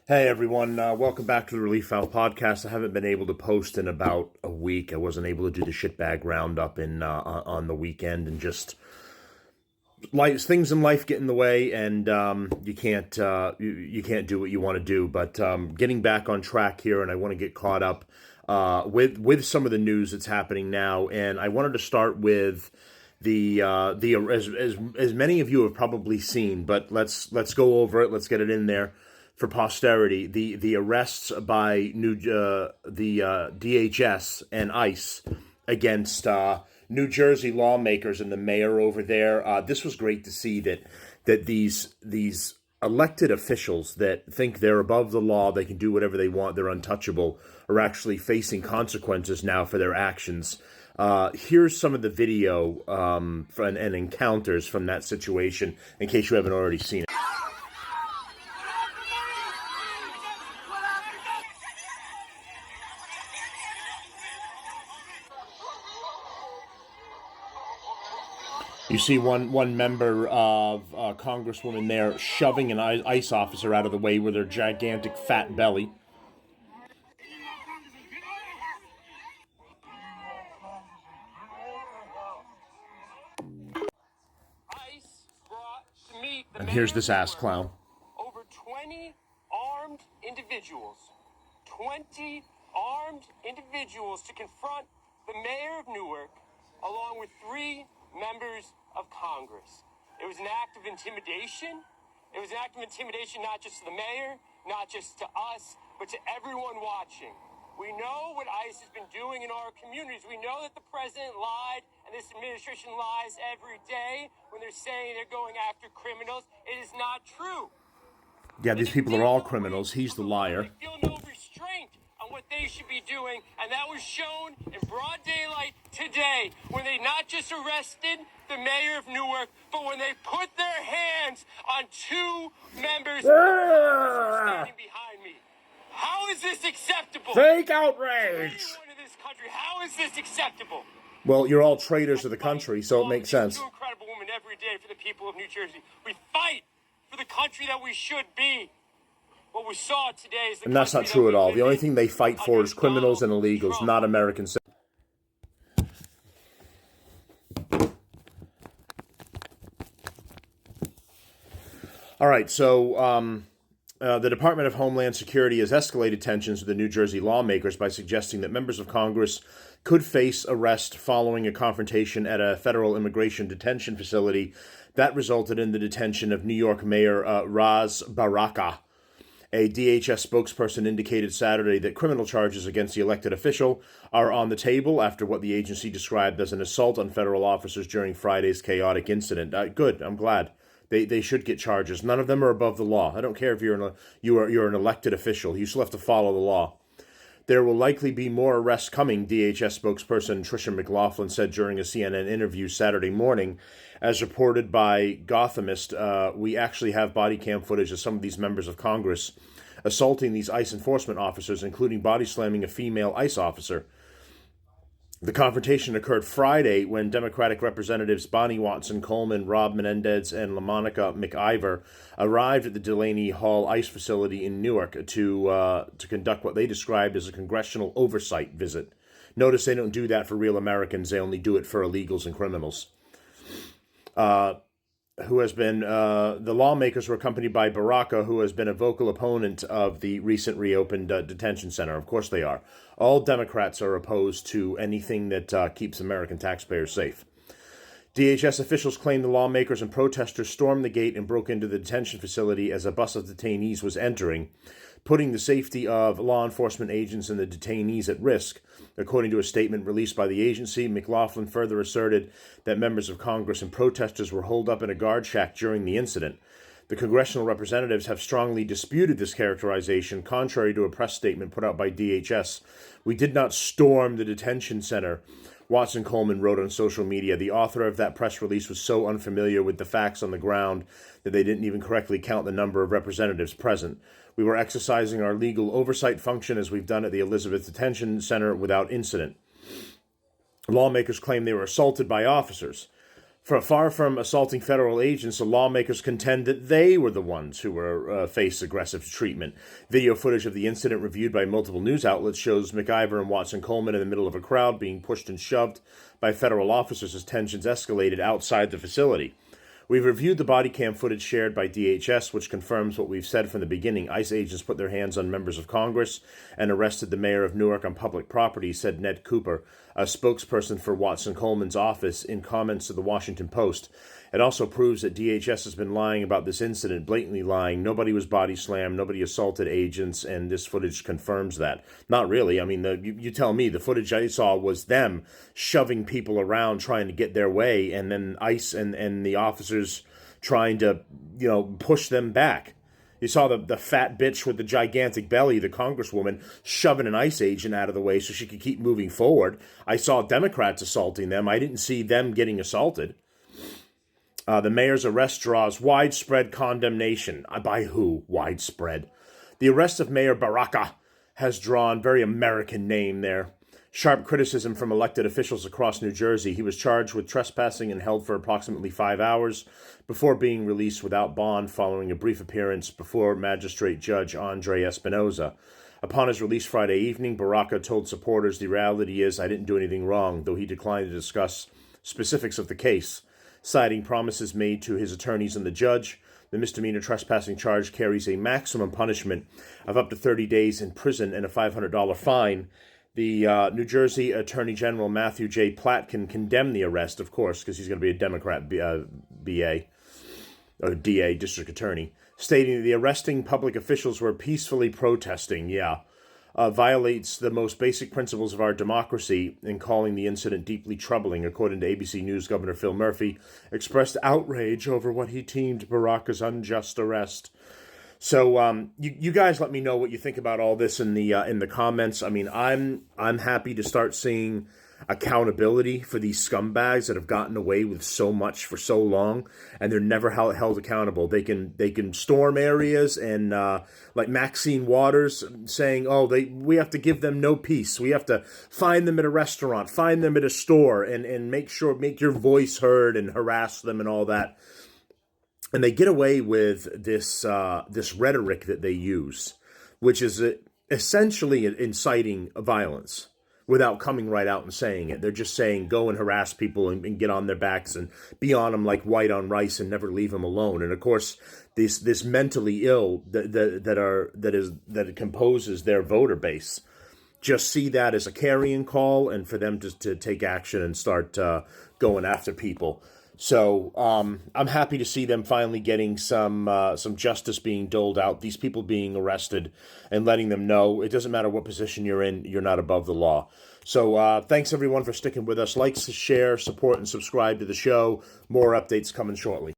Hey everyone, welcome back to the Relief Valve podcast. I haven't been able to post in about a week. I wasn't able to do the shitbag roundup on the weekend, and just things in life get in the way, and you can't do what you want to do. But getting back on track here, and I want to get caught up with some of the news that's happening now. And I wanted to start with the as many of you have probably seen, but let's go over it. Let's get it in there for posterity. The arrests by the DHS and ICE against New Jersey lawmakers and the mayor over there. This was great to see that these elected officials that think they're above the law, they can do whatever they want, they're untouchable, are actually facing consequences now for their actions. Here's some of the video and encounters from that situation, in case you haven't already seen it. You see one member of Congresswoman there shoving an ICE officer out of the way with her gigantic fat belly. ICE brought to meet the and here's this ass clown. Over 20 armed individuals. 20 armed individuals to confront the mayor of Newark, along with 3 members of Congress. It was an act of intimidation. It was an act of intimidation not just to the mayor, not just to us, but to everyone watching. We know what ICE has been doing in our communities. We know that the president lied and this administration lies every day when they're saying they're going after criminals. It is not true. Yeah, these people are all criminals. He's the liar. They feel no restraint on what they should be doing, and that was shown in broad daylight today when they not just arrested the mayor of Newark, but when they put their hands on 2 members standing behind me. How is this acceptable? Fake outrage! In this country, how is this acceptable? Well, you're all traitors to the country, so it makes sense. 2 incredible women every day for the people of New Jersey. We fight for the country that we should be. What we saw today is and that's not true at all. The only thing they fight for is criminals and illegals, not American citizens. All right, so the Department of Homeland Security has escalated tensions with the New Jersey lawmakers by suggesting that members of Congress could face arrest following a confrontation at a federal immigration detention facility that resulted in the detention of New York Mayor Ras Baraka. A DHS spokesperson indicated Saturday that criminal charges against the elected official are on the table after what the agency described as an assault on federal officers during Friday's chaotic incident. Good, I'm glad. They should get charges. None of them are above the law. I don't care if you're an elected official. You still have to follow the law. There will likely be more arrests coming, DHS spokesperson Tricia McLaughlin said during a CNN interview Saturday morning. As reported by Gothamist, we actually have body cam footage of some of these members of Congress assaulting these ICE enforcement officers, including body slamming a female ICE officer. The confrontation occurred Friday when Democratic Representatives Bonnie Watson Coleman, Rob Menendez, and LaMonica McIver arrived at the Delaney Hall ICE facility in Newark to conduct what they described as a congressional oversight visit. Notice they don't do that for real Americans. They only do it for illegals and criminals. The lawmakers were accompanied by Baraka, who has been a vocal opponent of the recent reopened detention center. Of course they are. All Democrats are opposed to anything that keeps American taxpayers safe. DHS officials claim the lawmakers and protesters stormed the gate and broke into the detention facility as a bus of detainees was entering, putting the safety of law enforcement agents and the detainees at risk. According to a statement released by the agency, McLaughlin further asserted that members of Congress and protesters were holed up in a guard shack during the incident. The congressional representatives have strongly disputed this characterization, contrary to a press statement put out by DHS. We did not storm the detention center, Watson Coleman wrote on social media. The author of that press release was so unfamiliar with the facts on the ground that they didn't even correctly count the number of representatives present. We were exercising our legal oversight function as we've done at the Elizabeth Detention Center without incident. Lawmakers claim they were assaulted by officers. Far from assaulting federal agents, the lawmakers contend that they were the ones who were faced aggressive treatment. Video footage of the incident reviewed by multiple news outlets shows McIver and Watson Coleman in the middle of a crowd being pushed and shoved by federal officers as tensions escalated outside the facility. We've reviewed the body cam footage shared by DHS, which confirms what we've said from the beginning. ICE agents put their hands on members of Congress and arrested the mayor of Newark on public property, said Ned Cooper, a spokesperson for Watson Coleman's office, in comments to the Washington Post. It also proves that DHS has been lying about this incident, blatantly lying. Nobody was body slammed, nobody assaulted agents, and this footage confirms that. Not really. I mean, you tell me, the footage I saw was them shoving people around trying to get their way, and then ICE and the officers trying to, push them back. You saw the fat bitch with the gigantic belly, the congresswoman, shoving an ICE agent out of the way so she could keep moving forward. I saw Democrats assaulting them. I didn't see them getting assaulted. The mayor's arrest draws widespread condemnation. By who? Widespread. The arrest of Mayor Baraka has drawn, very American name there, sharp criticism from elected officials across New Jersey. He was charged with trespassing and held for approximately 5 hours before being released without bond following a brief appearance before Magistrate Judge Andre Espinoza. Upon his release Friday evening, Baraka told supporters, "The reality is I didn't do anything wrong," though he declined to discuss specifics of the case. Citing promises made to his attorneys and the judge, the misdemeanor trespassing charge carries a maximum punishment of up to 30 days in prison and a $500 fine. The New Jersey Attorney General Matthew J. Platkin condemned the arrest, of course, because he's going to be a Democrat BA, or DA, District Attorney, stating that the arresting public officials were peacefully protesting, violates the most basic principles of our democracy, and calling the incident deeply troubling. According to ABC News, Governor Phil Murphy expressed outrage over what he deemed Baraka's unjust arrest. So you guys let me know what you think about all this in the comments. I mean, I'm happy to start seeing accountability for these scumbags that have gotten away with so much for so long, and they're never held accountable. They can storm areas, and like Maxine Waters saying, we have to give them no peace. We have to find them at a restaurant, find them at a store, and make your voice heard and harass them and all that. And they get away with this rhetoric that they use, which is essentially inciting violence without coming right out and saying it. They're just saying, go and harass people and get on their backs and be on them like white on rice and never leave them alone. And of course, this mentally ill that composes their voter base just see that as a carrying call, and for them to take action and start going after people. So I'm happy to see them finally getting some justice being doled out, these people being arrested, and letting them know it doesn't matter what position you're in, you're not above the law. So thanks, everyone, for sticking with us. Like, share, support, and subscribe to the show. More updates coming shortly.